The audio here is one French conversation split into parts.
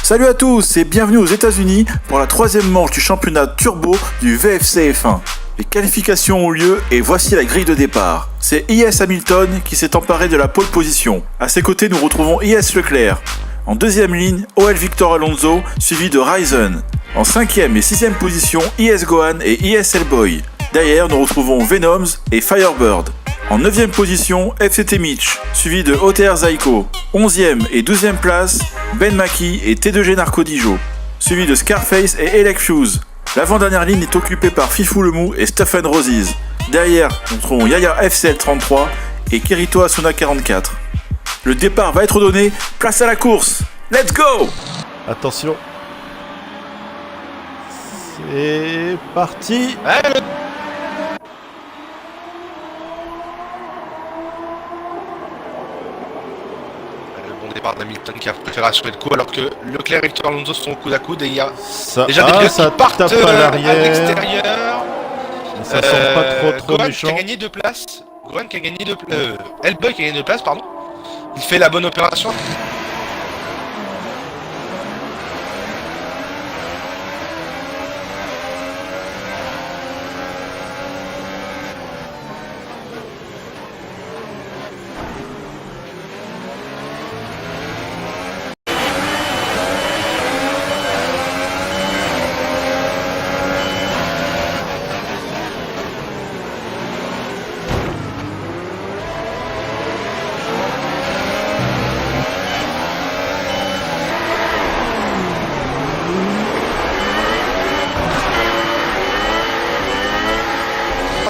Salut à tous et bienvenue aux États-Unis pour la troisième manche du championnat turbo du VFC F1. Les qualifications ont lieu et voici la grille de départ. C'est IS Hamilton qui s'est emparé de la pole position. À ses côtés, nous retrouvons IS Leclerc. En deuxième ligne, OL Victor Alonso, suivi de Ryzen. En cinquième et sixième position, IS Gohan et IS Hellboy. Derrière, nous retrouvons Venoms et Firebird. En 9e position, FCT Mitch, suivi de OTR Zaiko. 11e et 12e place, Ben Maki et T2G Narcodijo, suivi de Scarface et Elec Fuse. L'avant-dernière ligne est occupée par Fifou Lemou et Stephen Roses. Derrière, nous trouvons Yaya FCL 33 et Kirito Asuna 44. Le départ va être donné, place à la course. Let's go! Attention. C'est parti. Départ d'Hamilton qui a préféré assurer le coup alors que Leclerc et Victor Alonso sont coude à coude et il y a ça, déjà des pilotes qui partent tape à l'arrière. l'extérieur. Ça sent pas trop Gohan méchant. qui a gagné 2 places. Gohan qui a gagné 2 Hellboy qui a gagné 2 places, pardon. Il fait la bonne opération.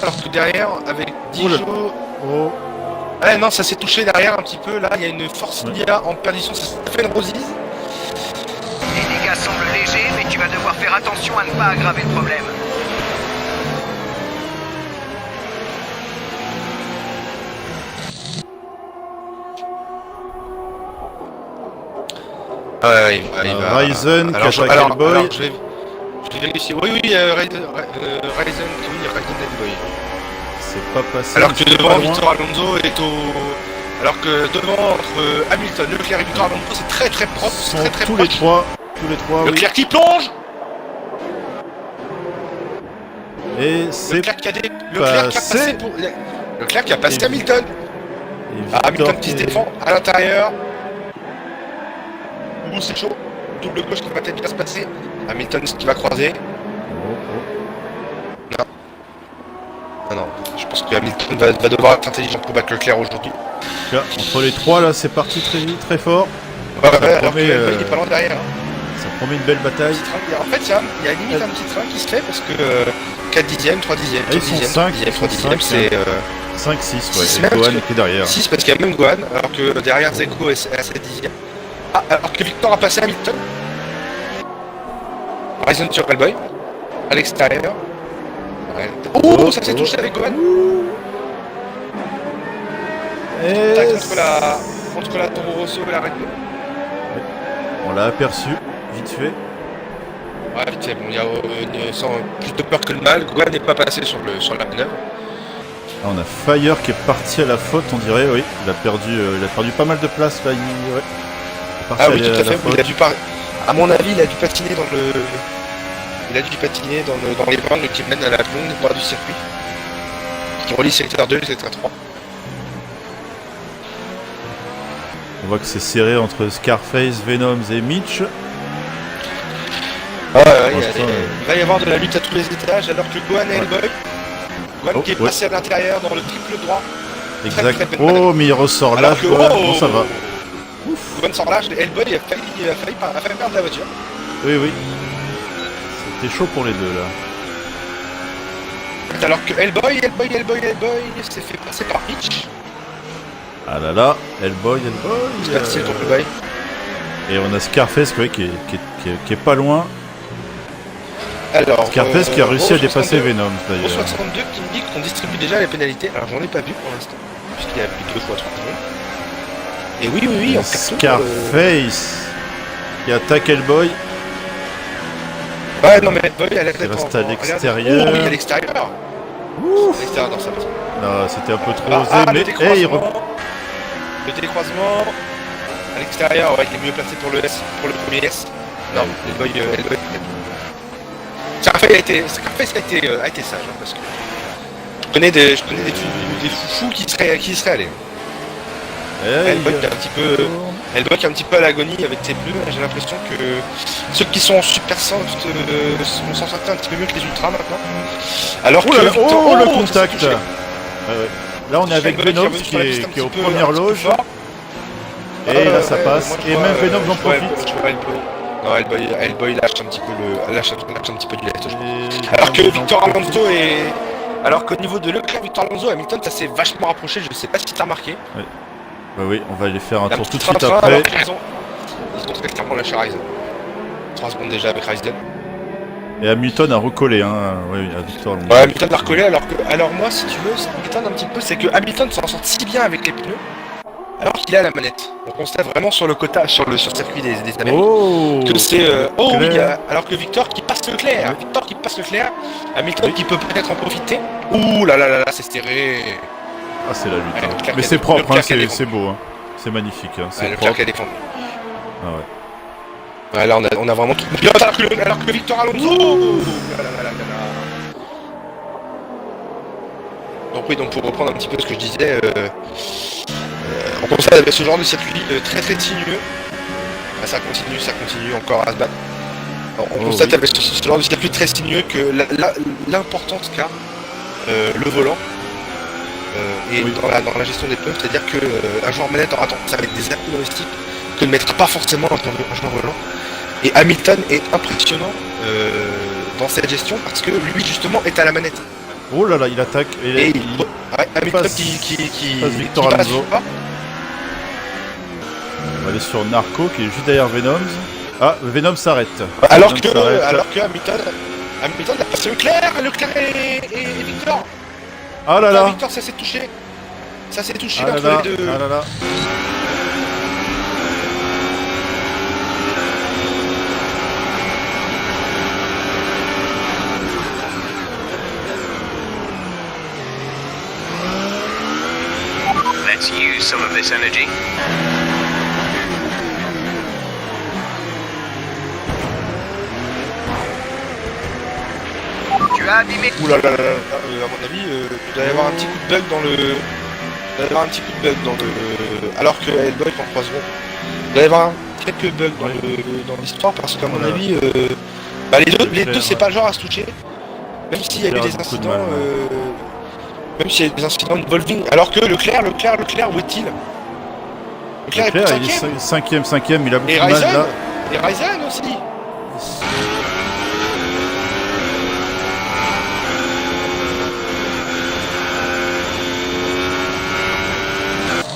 Alors que derrière, avec Dijo... Oh. Ouais, non, ça s'est touché derrière un petit peu. Là, il y a une force Lia en perdition. Ça fait une Roses. Les dégâts semblent légers, mais tu vas devoir faire attention à ne pas aggraver le problème. Ouais, il va... Ryzen qui attaque Hellboy. Alors, je vais vérifier. Oui, Ryzen Hellboy. C'est pas passé. Alors que devant pas loin. Victor Alonso est au... Alors que devant entre Hamilton, Leclerc et Victor Alonso, c'est très propre, c'est Sont très tous proche. les trois, oui. Leclerc qui plonge. Et c'est Leclerc qui a passé pour... Leclerc qui a passé Et- Hamilton. Hamilton qui se défend à l'intérieur. Ouh, c'est chaud. Double gauche qui va peut-être bien se passer. Hamilton qui va croiser. Non, je pense que Hamilton va devoir être intelligent pour battre Leclerc aujourd'hui. Là, entre les trois, là, c'est parti très fort. Ouais, Ça alors que promet, il est pas loin derrière. Ça promet une belle bataille. En fait, il y a limite un petit train qui se fait parce que 4 dixièmes, 3 dixièmes, Ah, 4 ils sont dixièmes, 5, 3 dixièmes, 3 ils sont dixièmes, 5, c'est 5-6, six ouais. même, Et Gohan parce qui est derrière. 6 parce qu'il y a même Gohan, alors que derrière Zeko est à 7 dixièmes. Ah, alors que Victor a passé Hamilton. Ryzen sur Hellboy, à l'extérieur. Ouais. Oh, ça s'est touché avec Gohan. Et Tac, entre la Toro Rosso et la Red Bull. on l'a aperçu, vite fait. Ouais, vite fait, bon, il y a sans plus de peur que le mal. Gohan n'est pas passé sur la manœuvre. Là, on a Fire qui est parti à la faute, on dirait, oui. Il a perdu pas mal de place, là. Il est parti Ah oui, à tout à la fait. faute. Il a dû à mon avis, il a dû patiner dans le... Il a dû patiner dans les bornes qui mènent à la longue voie du circuit. Qui relie secteur 2 et secteur 3. On voit que c'est serré entre Scarface, Venoms et Mitch. Il va y avoir de la lutte à tous les étages alors que Gohan et Hellboy. Gohan qui est passé à l'intérieur dans le triple droit. Exact. Très belle Oh, mais il ressort là, Alors que, bon, ça va. Gohan sort large et Hellboy a failli perdre la voiture. Oui. C'était chaud pour les deux, là. Alors que Hellboy s'est fait passer par Mitch. Ah là là, Hellboy. Merci ton Hellboy. Et on a Scarface qui est pas loin. Alors, Scarface qui a réussi à 62, dépasser Venom Au d'ailleurs. 62 qui me dit qu'on distribue déjà les pénalités. Alors j'en ai pas vu pour l'instant, puisqu'il y a plus de 2 fois 30 minutes. Et oui, en carton, Scarface qui attaque Hellboy. Ouais, non, mais Hellboy, elle Il reste à l'extérieur. Oh oui, à l'extérieur. Ouf. À l'extérieur, non, ça passe. Non, c'était un peu trop Ah, osé, le mais décroisement. Le décroisement. À l'extérieur, ouais, il est mieux placé pour le S, pour le premier S. Non, Hellboy. Scarface a été sage, hein, parce que je connais des foufous qui seraient allés. Hellboy qui est un petit peu à l'agonie avec ses bleus. J'ai l'impression que ceux qui sont en super soft vont s'en sortir un petit peu mieux que les ultras maintenant. Alors Oh que là là, Victor, oh, le ça s'est contact. touché. Ouais. Là, on est avec Hellboy Venom qui qui revient sur la piste un est aux petit peu, premières un petit peu loges. fort. Et là, ça passe. Moi, je Et vois, même Venom j'en je vois profite. je vois Hellboy. Non, Hellboy lâche un petit peu du lest. Et Alors que Venom, Victor j'en Alonso est... Alors qu'au niveau de Leclerc, Victor Alonso, Hamilton, ça s'est vachement rapproché, je sais pas si t'as remarqué. Bah oui, on va aller faire un Un tour petit tout de suite train-train, après. alors qu'ils ont très clairement lâché Ryzen. 3 secondes déjà avec Ryzen. Et Hamilton a recollé, hein. Oui, à Victor Alonso. Ouais, Hamilton l'a recollé, alors moi, si tu veux, ce qui m'étonne un petit peu, c'est que Hamilton s'en sort si bien avec les pneus, alors qu'il est à la manette. On constate vraiment sur le quota, sur le circuit des Amériques. Oh Que c'est oh oui, Leclerc. alors que Victor qui passe Leclerc, Hamilton Oui. qui peut peut-être en profiter. Ouh là là là là, c'est serré. Ah, c'est la lutte. Ouais, hein. Leclerc Mais qui a c'est dé- propre, hein, Leclerc qui a défendu. c'est beau. Hein. C'est magnifique. Hein. C'est Ouais, Leclerc propre. qui a défendu. Ah ouais. Ouais, là on a vraiment tout. Alors que Victor Alonso. Là, là, là, là, là. Donc oui, donc pour reprendre un petit peu ce que je disais, on constate avec ce genre de circuit très très sinueux. Bah, ça continue encore à se battre. Alors, on constate avec ce genre de circuit très sinueux que l'importance qu'a le volant et Oui. dans la gestion des pneus, c'est-à-dire que un joueur manette aura tendance avec des appuis domestiques que ne mettra pas forcément un joueur volant. Et Hamilton est impressionnant dans cette gestion parce que lui justement est à la manette. Oh là là, il attaque. Et Hamilton passe- qui passe Victor passe Alonso. pas. On va aller sur Narco qui est juste derrière Venom. Ah, Venom s'arrête. Alors Venom que s'arrête. Hamilton a passé Leclerc et Victor. Ah là là. Victor, ça s'est touché. Ça s'est touché Ah là entre là. les deux. Ah là là. Let's use some of this energy. Tu as abîmé. Ouh là là là là. À mon avis, il doit y avoir un petit coup de bug dans le. Alors que Hellboy en 3 secondes. Il doit y avoir quelques bugs dans l'histoire parce qu'à mon Voilà. avis, les deux c'est ouais. pas le genre à se toucher. Même s'il y a eu Leclerc a des beaucoup de incidents. mal, Même s'il y a eu des incidents involving. Alors que Leclerc, où est-il? Leclerc est Leclerc, il cinquième. est cinquième, il a beaucoup Et de mal Ryzen là. Et Ryzen aussi.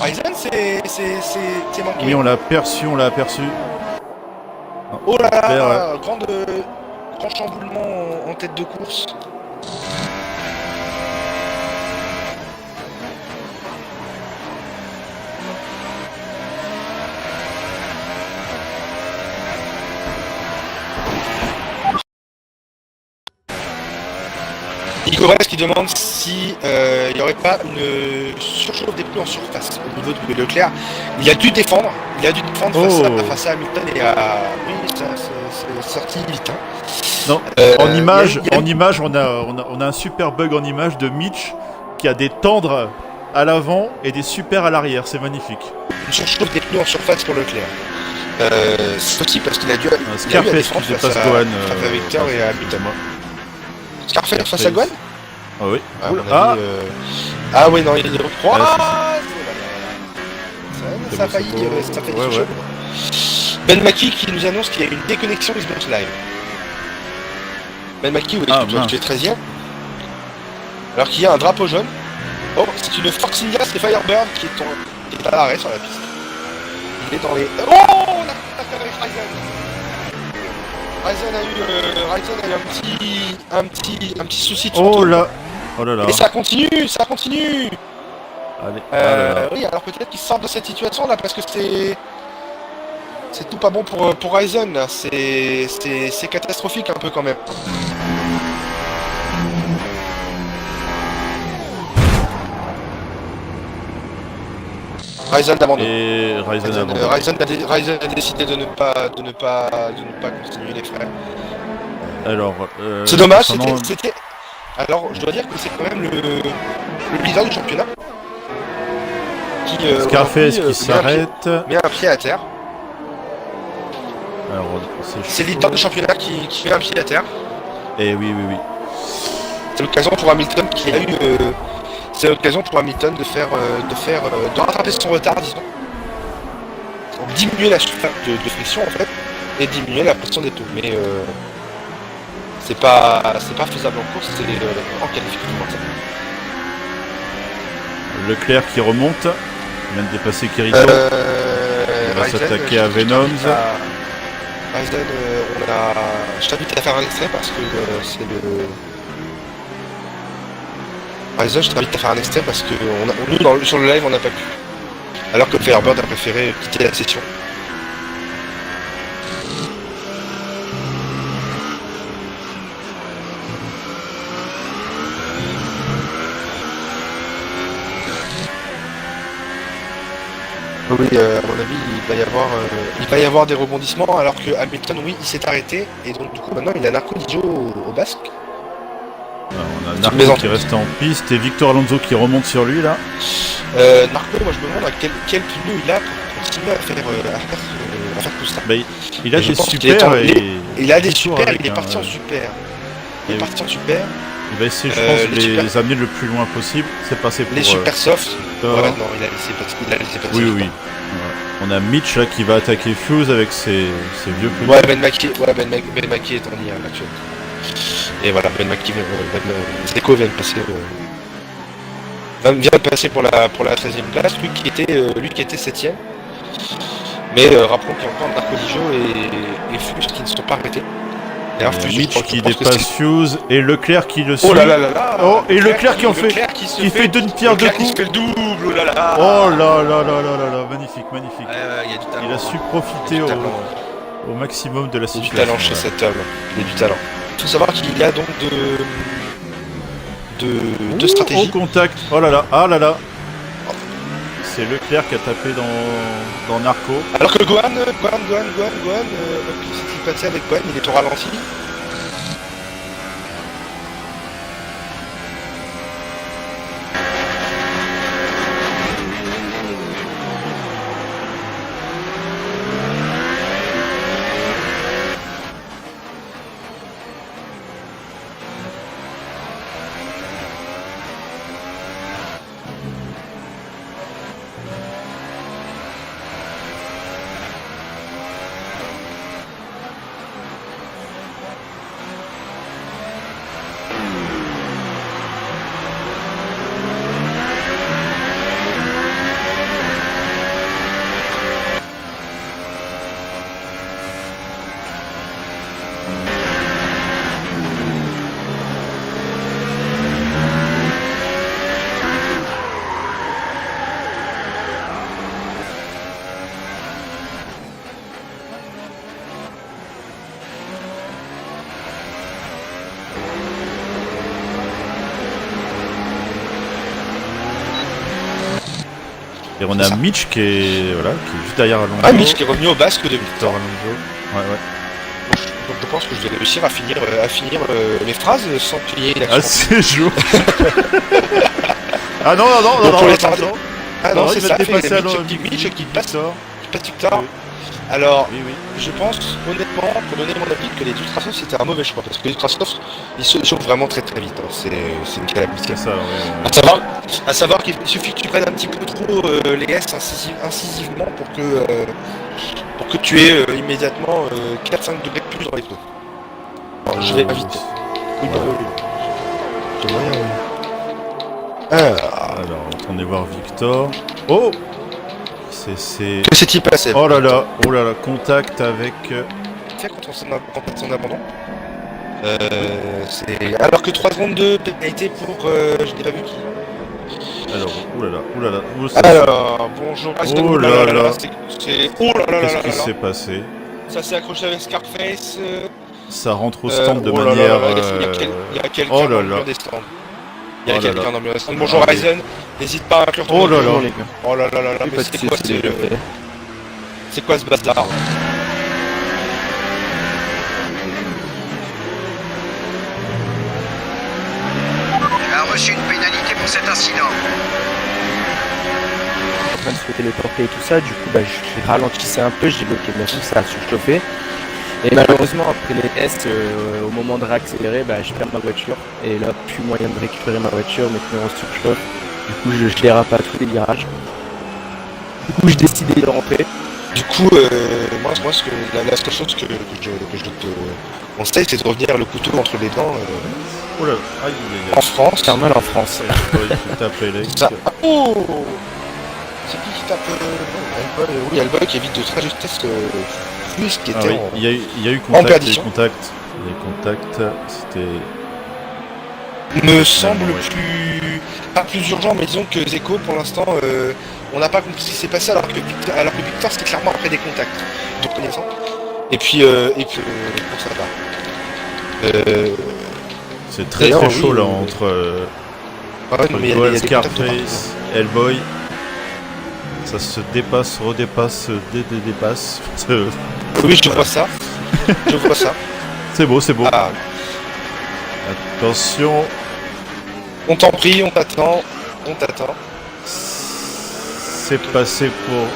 Ryzen c'est manqué. Oui, on l'a aperçu, Oh là Leclerc, là, grand chamboulement en tête de course. Nico Reyes qui demande si il n'y aurait pas une surchauffe des pneus en surface au niveau de Leclerc. Il a dû défendre face à Hamilton et à... Oui, ça c'est sorti vite. Hein. Non, en image, on a un super bug en image de Mitch qui a des tendres à l'avant et des super à l'arrière, c'est magnifique. Une surchauffe des pneus en surface pour Leclerc. C'est aussi parce qu'il a dû Scarface qui dépasse Gohan. face à Victor et à Hamilton. Scarface face à Gohan. Ah oui. À Oula, mon avis, ah oui, non, il est recroise. Ça a failli, ça a failli Ouais, toucher. ouais. Ben Maki qui nous annonce qu'il y a une déconnexion Xbox Live. Ben Maki, oui, tu es 13ème. Alors qu'il y a un drapeau jaune. Oh, c'est une Force India, c'est Firebird qui est à l'arrêt sur la piste. Il est dans les... Oh, on a contact avec Ryzen. Ryzen a eu un petit souci de Oh fantôme. là. Oh là là. Et ça continue. Allez. Ah là là. Oui, alors peut-être qu'ils sortent de cette situation là parce que c'est tout pas bon pour Ryzen là. C'est catastrophique un peu quand même. Ryzen abandonne. Et Ryzen Ryzen, abandonne. Ryzen a décidé de ne pas continuer les frais. Alors, C'est dommage, concernant- c'était. Alors, je dois dire que c'est quand même le leader du championnat qui Scarface aujourd'hui, qui s'arrête. met un pied à terre. Alors, C'est le leader du championnat qui met un pied à terre. Et oui. C'est l'occasion pour Hamilton qui a eu. C'est l'occasion pour Hamilton de rattraper son retard, disons. Donc, diminuer la surface de friction en fait et diminuer la pression des taux. Mais c'est pas faisable en course, c'est en qualification. Leclerc qui remonte. Il vient de dépasser Kirito. Il va s'attaquer à Venoms. Ryzen, je t'invite à faire un extrait parce que c'est le. Ryzen, je t'invite à faire un extrait parce que nous, sur le live, on n'a pas pu. Alors que Firebird a préféré quitter la session. Oui, à mon avis, il va y avoir des rebondissements, alors que Hamilton, oui, il s'est arrêté, et donc du coup, maintenant, il a Narco Dijo au basque. Alors, on a Narco qui reste en piste et Victor Alonso qui remonte sur lui là. Narco, moi je me demande à quel pneu il a pour continuer à faire tout ça. Bah, il a Je des pense qu'il super est et il a des toujours super, avec il est un, parti en super. Il et est parti en super. il va essayer, je pense, de les les amener le plus loin possible. C'est passé pour Les super soft. Victor. Ouais, non, il a laissé passer. Oui. Ouais. On a Mitch là qui va attaquer Fuse avec ses vieux pneus. Ouais, Ben Maki est en ligne actuellement. Et voilà, Ben Maki, Zeko vient de passer. Vient de passer pour la 13e place, lui qui était 7ème. Mais rappelons qu'il y a encore Narco Dijo et Fuse qui ne sont pas arrêtés. Et Mitch qui dépasse Fuse et Leclerc qui le suit. Oh là là là là. Oh, et Leclerc qui fait d'une pierre deux coups. Qui fait le double, oh là là. Oh là là magnifique. Il a su profiter au maximum de la Il y a situation. du talent chez cet homme, il y a du talent. Il faut savoir qu'il y a donc deux stratégies. Au contact, oh là là. C'est Leclerc qui a tapé dans Narco. Alors que Gohan, qu'est-ce qui s'est passé avec Gohan? Il est au ralenti. Et on a Mitch qui est juste derrière Alonso. Ah, Mitch qui est revenu au basque de Victor Alonso. Ouais. Donc je pense que je vais réussir à finir les phrases sans qu'il y ait une Ah, action. c'est chaud. Ah non. Ah non, c'est il va ça, dépasser c'est Alonso. Mitch qui passe Victor. Victor. Oui. Alors, Oui. je pense honnêtement, pour donner mon avis, que les Ultrasoft c'était un mauvais choix parce que les Ultrasoft ils se chauffent vraiment très vite. Hein. C'est une calamité. C'est ça, ouais. À savoir qu'il suffit que tu prennes un petit peu trop les S incisivement pour que tu aies immédiatement 4-5 degrés de plus dans les pneus. Alors, je vais vite. Oui, Alors, attendez voir Victor. Oh, c'est. que s'est-il passé? Oh là là, contact avec. Tiens, quand on son abandon. Alors que 3 secondes de pénalité pour. Je n'ai pas vu qui. Alors, oulala. Alors, bonjour. Oh là là. Qu'est-ce qui s'est passé? Ça s'est accroché avec Scarface. Ça rentre au stand de manière. Il y a quelqu'un Oh là dans le là. mur des stands. Il y a Oh là quelqu'un là. dans le stand. Bonjour Ryzen, n'hésite pas à inclure ton Oh là audio. là. Oh là là là là, mais c'est quoi ce bazar? Tu as reçu une pénalité pour cet incident. En train de souhaiter le torpé et tout ça, du coup je ralentissais un peu, j'ai bloqué ma ça a surchauffé. Et malheureusement après les S, au moment de réaccélérer, je perds ma voiture. Et là plus moyen de récupérer ma voiture, mes pneus en surchauffe. Du coup je dérape à tous les virages. Du coup j'ai décidé de rentrer. Du coup, moi ce que, la seule chose que je te conseille, c'est de revenir le couteau entre les dents Oh là, aïe, en France. C'est normal en France. il tape les Ça. Oh, c'est qui tape Hellboy, oui, Hellboy qui évite de très justesse Fluis qui Ah était oui, en... il y a eu en contact, il y a eu perdition. contact. Il y a eu contact, c'était... me semble Ouais. pas plus urgent, mais disons que Zeko pour l'instant on n'a pas compris ce qui s'est passé alors que Victor c'était clairement après des contacts de connaissance. Et puis pour ça va. C'est très D'ailleurs, très chaud oui, là oui. entre Ouais, mais il y a Gohan, des contacts Scarface, Hellboy. Ça se dépasse, redépasse, dépasse. partout. Oui, je vois ça. Je vois ça. C'est beau, c'est beau. Ah, Attention, on t'en prie, on t'attend. On t'attend. c'est passé pour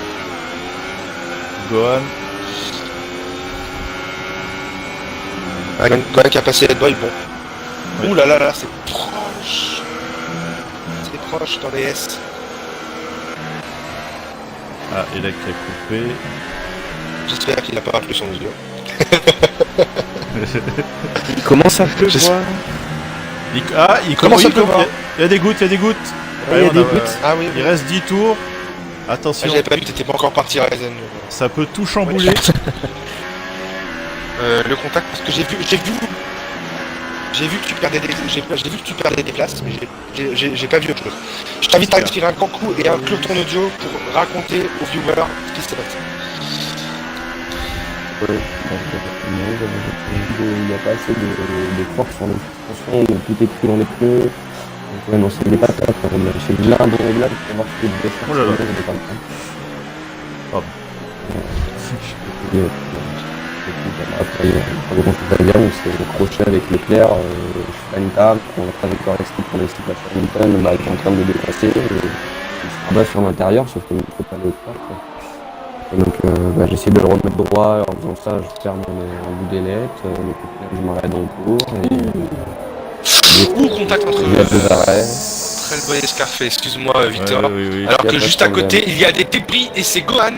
Gohan. Gohan qui a passé Hellboy, bon. Ouais. Ouh là là là, c'est proche. C'est proche dans les S. Ah, et là qui a coupé. J'espère qu'il n'a pas rappelé son audio. Il commence un peu Je sais- voir. Il Commence à il commence. pleuvoir. Il y a des gouttes, il y a des gouttes. Ouais, il y a on des gouttes. Ah oui, Il reste 10 tours. Ah, Attention, j'avais pas vu, t'étais pas encore parti Ryzen. ça peut tout chambouler. Le contact, parce que j'ai vu que tu perdais des places, mais j'ai pas vu autre chose. Je t'invite à tirer un grand coup et à inclure ton audio pour raconter aux viewers ce qui s'est passé. Il n'y a pas assez de force sur les suspensions, donc tout est pris dans les pneus. Donc ouais, non, c'est des patates, c'est de l'un bon réglage pour voir ce que devait faire. Oh là là. sinon, j'ai pas le temps. Pardon. Après, on se va bien, on s'est accroché avec Leclerc, Fanta, on a trajectoire restée pour laisser passer Hamilton, qui est en train de le dépasser, et il se rabat sur l'intérieur, sauf qu'il ne faut pas aller au part. Et donc j'essaie de le remettre droit, en faisant ça je perds un bout d'ailette, je m'arrête dans le cours, Ouh, contact entre il y a deux arrêts. Hellboy et Scarface, excuse-moi Victor. Ouais, oui, oui. Alors Il y a que pas juste de à côté, problème. il y a des débris et c'est Gohan.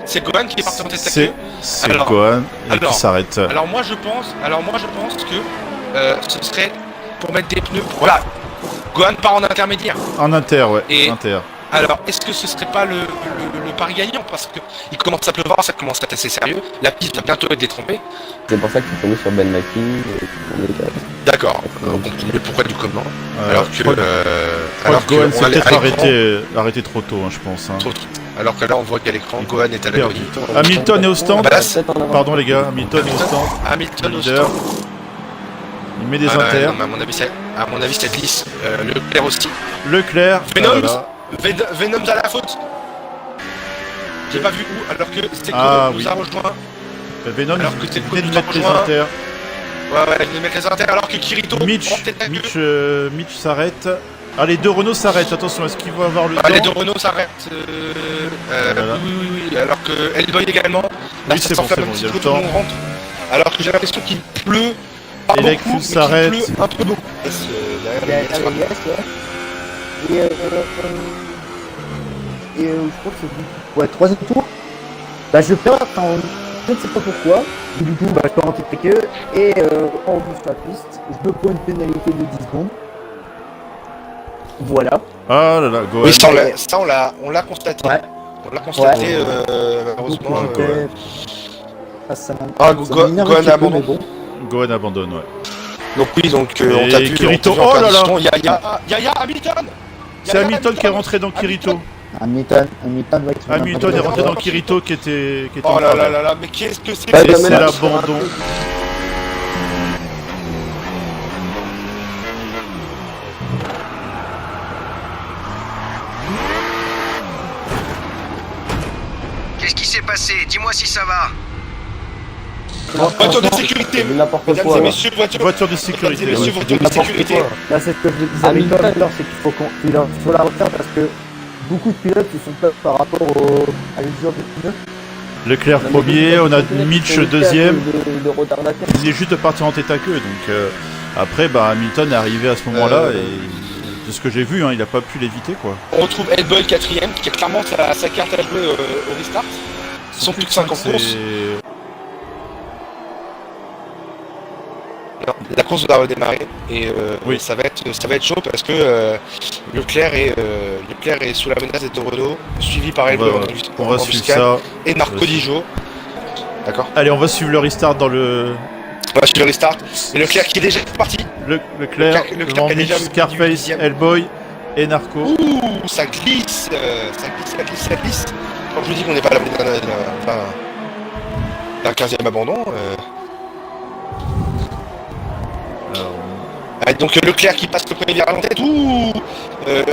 C'est Gohan qui est parti en tête à queue. C'est Alors- Gohan et alors- qui s'arrête. Alors moi je pense que ce serait pour mettre des pneus. Voilà. Gohan part en intermédiaire. En inter, ouais. Et- Inter. Alors, est-ce que ce serait pas le pari gagnant? Parce que il commence à pleuvoir, ça commence à être assez sérieux. La piste va bientôt être détrompée. C'est pour ça qu'il est tombé sur Ben Maki, D'accord. On comprend mieux pourquoi du comment. Alors que, je crois que Gohan s'est on a- peut-être à l'écran- arrêté trop tôt, hein, je pense. Hein. trop- Alors que là, on voit qu'à l'écran, Gohan est à la Perdu. grille. Hamilton est au stand. Bah là, c'est- Pardon les gars, Hamilton est au stand. Hamilton au Leader. stand. Il met des Ah, inters. non, mais à mon avis, c'est glisse. Leclerc aussi. Leclerc. Venom. ah là là. Venom à la faute. J'ai pas vu où, alors que Steko Ah, nous oui. a rejoint. Venom, Alors il que c'est venait de nous mettre les rejoint. inters. Ouais, je vais mettre les inters alors que Kirito Mitch, en tête à queue. Mitch s'arrête. Ah, les deux Renault s'arrêtent. Attention, est-ce qu'ils vont avoir le Ah, les deux temps? Renault s'arrêtent. Voilà. Oui, alors que Hellboy également. Là, Oui, ça c'est bon, s'enflamme c'est un bon, petit il y a peu, le tout le temps. monde rentre. Alors que j'ai l'impression qu'il pleut. Pas Et là, beaucoup, qu'il mais qu'il s'arrête. pleut un peu beaucoup. Derrière le Mercedes. Et je crois que c'est ouais, troisième tour. Je perds, je ne sais pas pourquoi. Et du coup, je pars en tête à queue et en route sur la piste. Je me prends une pénalité de 10 secondes. Voilà. Ah là là, Gohan. Oui, ça, on l'a constaté. Ouais. On l'a constaté, Ouais. malheureusement. Donc, ça Gohan m'énerve un petit peu, abandonne. mais bon. Gohan abandonne, ouais. Donc oui, donc Et on t'a vu. Kirito, on t'a vu en oh là là. perdition. Yaya Hamilton. C'est Hamilton qui est rentré dans Kirito. Hamilton, ouais, qui Hamilton est rentré dans Kirito qui était Oh en là là travers. là là, mais qu'est-ce que c'est Ouais, que Et mais c'est là, l'abandon. passer. Dis-moi si ça va. Voiture de sécurité. C'est n'importe Mesdames quoi. et là. messieurs, Voiture de sécurité. Mesdames et messieurs, voiture de N'importe sécurité. quoi. Là, c'est ce que je disais avec Tom tout à l'heure, c'est qu'il faut faut la refaire parce que beaucoup de pilotes se sont plaints par rapport à l'usure des pneus. Leclerc Non, mais premier, on a c'est Mitch le cas deuxième. de retardataire. Il venait juste de partir en tête à queue, donc après, bah, Hamilton est arrivé à ce moment-là et de ce que j'ai vu, hein, il a pas pu l'éviter, quoi. On retrouve Hellboy 4ème, qui a clairement sa carte à jouer au restart. Ils sont plus de 5 en C'est- course. La course va redémarrer et Oui. ça va être chaud parce que Leclerc est sous la menace d'être Renault, suivi par Hellboy On va en suivre embuscade, ça. et Marco Dijo. D'accord. Allez, on va suivre le restart dans le On va suivre le restart. Et Leclerc qui est déjà parti. Leclerc, Leclerc devant qui a Mitch, déjà Scarface, dixième. Hellboy et Narco. Ouh, ça glisse. Quand je vous dis qu'on n'est pas à l'abri d'un 15e abandon. Alors, Ah, donc Leclerc qui passe le premier virage en tête. Ouh,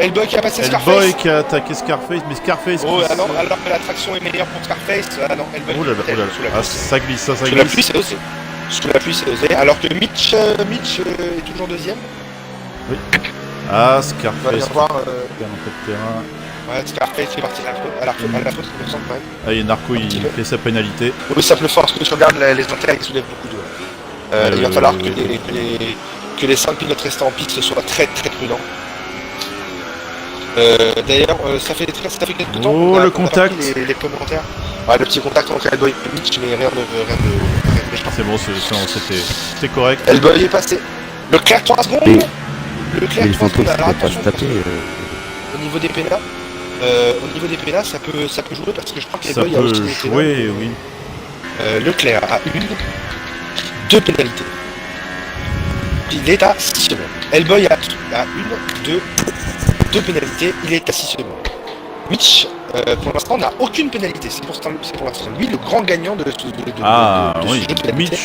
Hellboy qui a passé Scarface. Hellboy qui a attaqué Scarface, mais Scarface Oh, qui... alors que la traction est meilleure pour Scarface. Ah non, Hellboy Oh là là, qui oh là là. sous la Ah, pluie. ça glisse, ça Sous la glisse. pluie, c'est osé. Sous la pluie, c'est osé. Alors que Mitch est toujours deuxième. Ah, On va Scarface bien voir. qui est en tête de terrain. Ouais, Scarface qui est parti à la faute, il me semble quand même. Ah, et Narco, il fait sa pénalité. Oui, simple force, que je regarde les entrées, ils soulèvent beaucoup d'eau. Il va falloir que les 5 pilotes restants en piste soient très très prudents. D'ailleurs, ça fait quelques temps Oh, qu'on a le qu'on a contact. pris les commentaires. Ouais, le petit contact entre Hellboy et Mitch, mais rien de méchant. C'est bon, c'était correct. Hellboy est passé. Leclerc 3 secondes. Mais Leclerc le 3 fantôme, secondes. Alors c'était pas attention, le taper. au niveau des pénals, ça peut jouer parce que je crois que Ça Hellboy a peut aussi des pénals. jouer, oui. Leclerc a deux pénalités. Il est à 6 secondes. Hellboy a deux pénalités, il est à 6 secondes. Mitch, pour l'instant, n'a aucune pénalité. C'est pour l'instant lui le grand gagnant de Ah, ce oui. jeu de pénalité.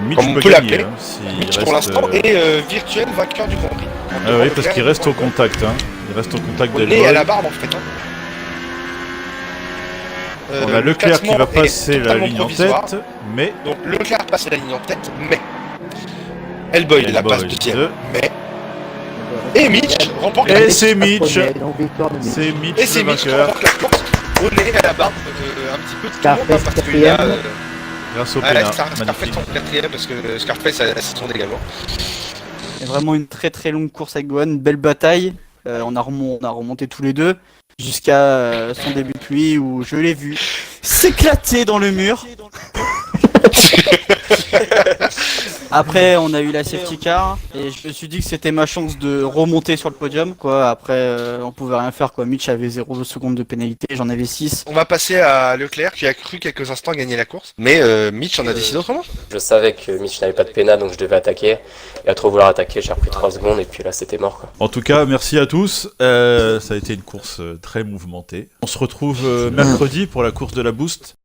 Mitch Comme on peut peut gagner, l'appeler. hein, s'il Mitch, reste, pour l'instant, est virtuel vainqueur du Grand Prix. Ah oui, parce qu'il reste au contact, hein. Il reste au contact On est à la d'Hellboy. barbe en fait. On a Le Leclerc qui classement va est passer la totalement ligne en provisoire. tête, mais Donc Leclerc passe la ligne en tête, mais Hellboy la passe deuxième, deux. mais et Mitch remporte la Et course. c'est Mitch. Donc, victoire de Mitch. C'est Mitch Et le c'est Mitch qui vainqueur, remporte la course. On est à la barre un petit peu de tout le monde, Scarface parce qu'il a quatrième. grâce au ah, pénal. Scarface Magnifique. en quatrième parce que Scarface a 6 secondes également. C'est vraiment une très très longue course avec Gohan, une belle bataille. On a remonté tous les deux jusqu'à son début de pluie où je l'ai vu s'éclater dans le mur. Après, on a eu la safety car et je me suis dit que c'était ma chance de remonter sur le podium. Quoi. Après, on pouvait rien faire. Quoi. Mitch avait 0 seconde de pénalité, j'en avais 6. On va passer à Leclerc qui a cru quelques instants gagner la course, mais Mitch en a décidé autrement. Je savais que Mitch n'avait pas de pénal, donc je devais attaquer. Et à trop vouloir attaquer, j'ai repris 3 secondes et puis là c'était mort quoi. En tout cas, merci à tous. Ça a été une course très mouvementée. On se retrouve mercredi pour la course de la Boost.